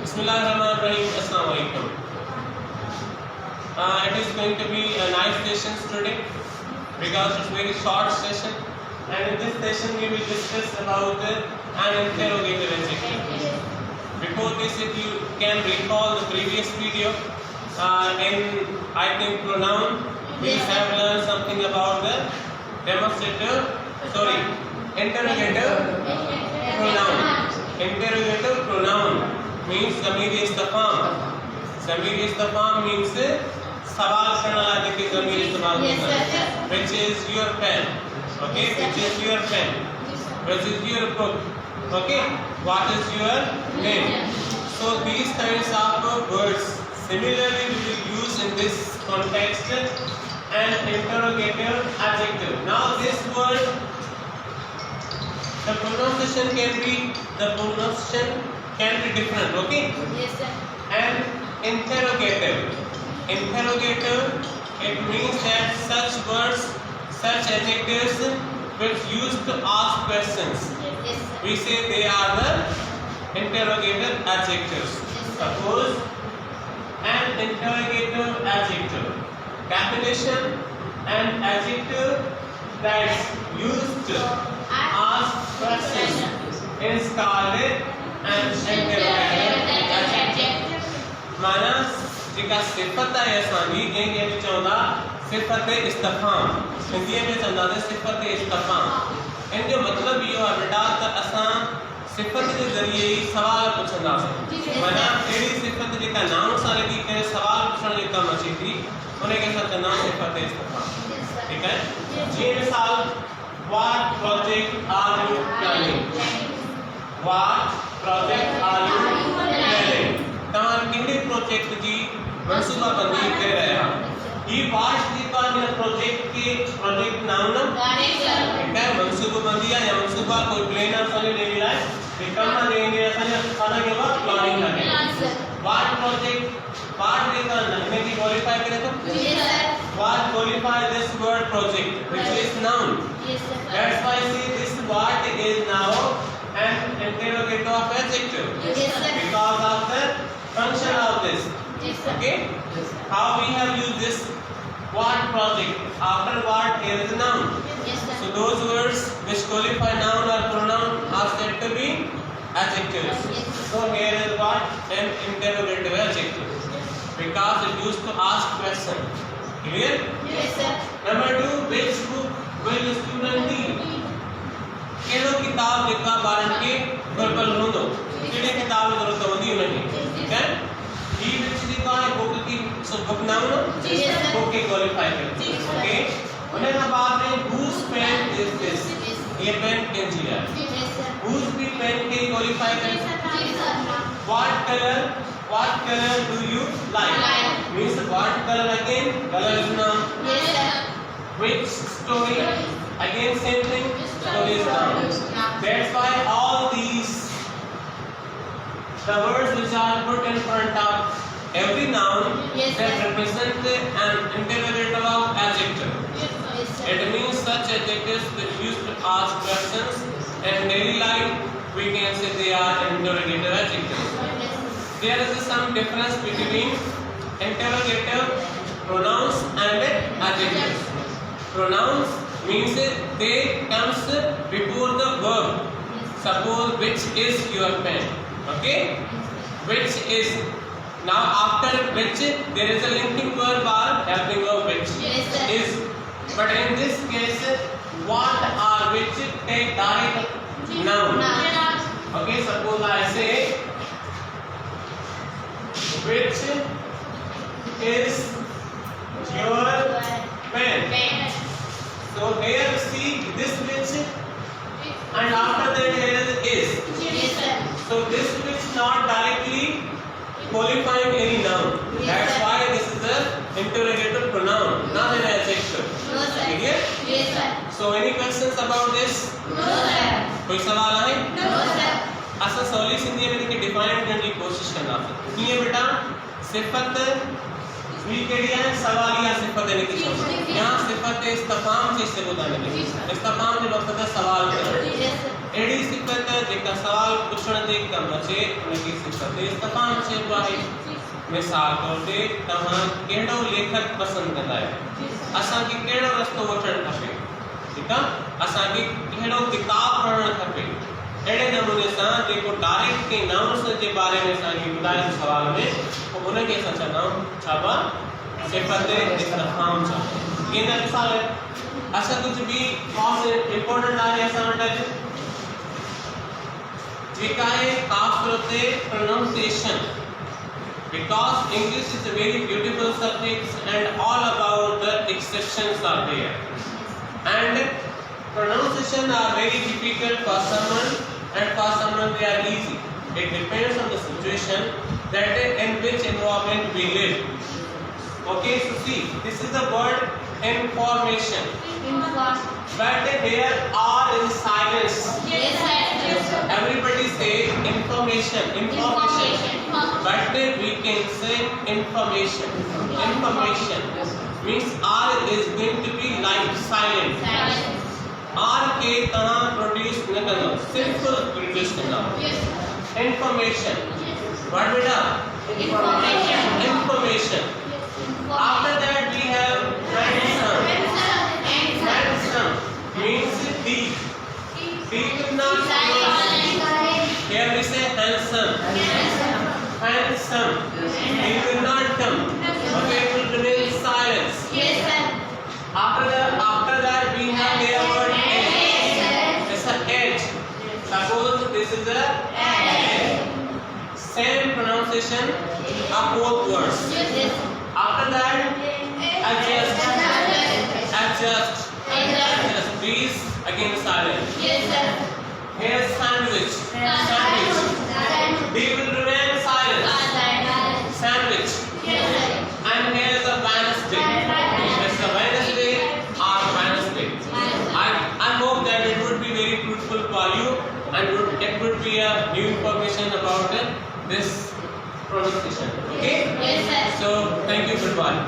Bismillahirrahmanirrahim. Assalamu alaikum. It is going to be a nice session today because it's a very short session, and in this session we will discuss about an interrogative adjective. Before this, if you can recall the previous video, in I think pronoun, we have learned something about the interrogative pronoun. Interrogative pronoun means zamir istifham. Zamir istifham means सवाल करने वाले के ज़मीर इस्तेमाल करना है, which is your pen, okay, which is your pen, which is your book, okay, what is your name. So these kinds of words similarly we will use in this context an interrogative adjective. Now this word, the pronunciation can be different, okay. Yes, sir. And interrogative, it means that such words, such adjectives which used to ask questions, Yes, sir. we say they are the interrogative adjectives. Suppose an interrogative adjective. Definition: an adjective that's used to ask questions is called an interrogative adjective. माना जेका सिफत है असांजी जंहिंखे बि चवंदा सिफत इस्तिफहाम, हिंदीअ में चवंदा सिफत इस्तिफहाम। इन जो मतिलबु इहो आहे बेटा त असां सिफत जे ज़रिए ई सवाल पुछंदासीं, माना अहिड़ी सिफत जेका नाउन सां लॻी करे सवाल पुछण जो कमु अचे थी उनखे असां चवंदा सिफत इस्तिफहाम। ठीकु आहे, जीअं मिसाल what project are you planning, what project are you planning, तव्हां कहिड़े प्रोजेक्ट जी मनसूबाबंदी करे रहिया आहियो। ही वाट जेका हिन प्रोजेक्ट के प्रोजेक्ट नाउन ठीकु आहे, मनसूबाबंदी आहे या मनसूबा कोई प्लान आहे असांजे डेली लाइफ जे कमु आहे जंहिंजे असांजे असांखे वा प्लानिंग आहे। वाट प्रोजेक्ट वाट जेका हिन खे क्वालिफाई करे थो, what qualify this word project which is noun. That's why see this what is now an interrogative adjective because of the function of this. Okay, how we have used this what project, after what here is a noun. So those words which qualify noun or pronoun are said to be adjectives. So here is what an interrogative adjective because it used to ask question. Clear? Yes, sir. Number 2, which book will the student read? कहिड़ो किताब जेका ॿारनि खे घुर्बल हूंदो, कहिड़ी किताब जी ज़रूरत हूंदी उनखे। ठीकु आहे, ही विच जेका आहे बुक की बुक नाउन बुक खे क्वालिफाई करे। ओके, उन खां बाद में whose pen is this, ये पेन कंहिंजी आहे, whose भी पेन खे क्वालिफाई करे। what color do you like means what color, again color is noun. Which story, again same thing, story is noun. That's why all these the words which are put in front of every noun that represent an interrogative of adjective. It means such adjectives that used to ask questions in daily life, we can say they are interrogative adjectives. There is some difference between interrogative pronouns and adjectives. Pronouns means they comes before the verb. Suppose which is your pen, okay, which is, now after which there is a linking verb or helping verb which is, but in this case what or which take direct noun. Okay, suppose I say which is your pen. So here see this which and after that here is. So this which not directly qualifying any noun. That's why this is the interrogative pronoun, not an adjective. Clear? Yes, sir. So any questions about this? No, sir. कोई सवाल है? No, sir. असां सवली सिंधी में इनके define करने की कोशिश कंदासीं। कीअं बेटा, सिफ़त वी कहिड़ी आहे, सवालिया सिफ़त इनखे चवंदा। यहाँ सिफ़त इस्तिफ़हाम जी सिफ़त आहे। इस्तिफ़हाम जो मक़सदु आहे सवाल करणु। अहिड़ी सिफ़त जेका सवाल पुछण ते कम अचे उनखे सिफ़त इस्तफाम चइबो आहे। मिसाल तौर ते तव्हां कहिड़ो लेखक पसंदि कंदा आहियो, असांखे कहिड़ो रस्तो वठणु खपे, ठीकु आहे, असांखे कहिड़ो किताब पढ़णु खपे। अहिड़े नमूने सां जेको डायरेक्ट कंहिं नाउंस जे बारे में असांखे ॿुधायो सवाल में, पोइ उनखे असां चवंदा आहियूं छा बा सिफ़त इस्तफाम चवंदा। इन मिसाल असां कुझु बि ख़ासि इम्पोर्टेंट आहे असां वटि जेका आहे ख़ासि तौर ते pronunciation, because English is a very beautiful subject and all about the exceptions are there, and pronunciation are very difficult for someone and for someone they are easy. It depends on the situation that in which environment we live. Okay, so see, this is the word information, but here R is silence. Yes, sir. Yes, sir. Everybody say information, information. But we can say information. Information means R is going to be like silent. R के तरह produce न करना, सिर्फ produce करना। Information. What बेटा? Information. Information. After that we have handsome. Handsome means deep. Deep is not silent. Here we say handsome. Handsome. It will not come. Okay, it will remain silence. Yes, sir. After that we have here word edge. It's an edge. Suppose this is a edge. Same pronunciation of both words. After that adjust. Adjust. Adjust. These again silent. Yes, sir. Here sandwich. Sandwich. They will remain silent. Sandwich. Yes, sir. And here is a Wednesday. It's a Wednesday or Wednesday. I hope that it would be very fruitful for you and it would be a new information about this pronunciation. Okay? Yes, sir. So thank you. Goodbye.